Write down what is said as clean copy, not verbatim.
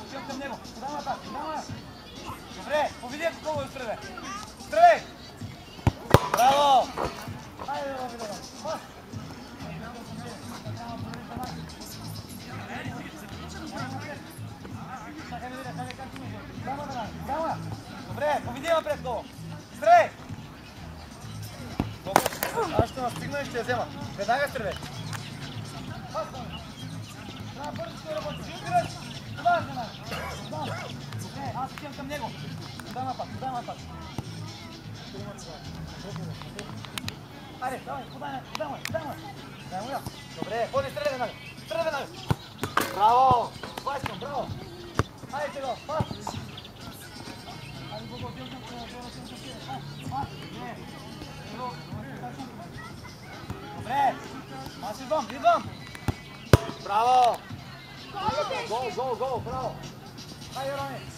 Отивам към него. Подай нататък, подай. Добре, поведи ако колко отстреле. Стреляй! Браво! Хайде, Роби, добре. Пас! Добре, поведи напред долу. Стреляй! Аз ще настигна и ще я взема. Веднага стреляй. Пас! Трябва бързо ще работи. Шутираш! Подай веднага. Не, аз отивам към него. Подай напад, подай напад. Айде, давай, подай му. Дай му я. Добре, ходи, стреляй веднага. Стреляй веднага. Браво! Това искам, браво! Айде го, пас! Айде го, отивам към пас! Не! Добре! Аз идвам! Браво! Гол, браво! Хайде, Рони!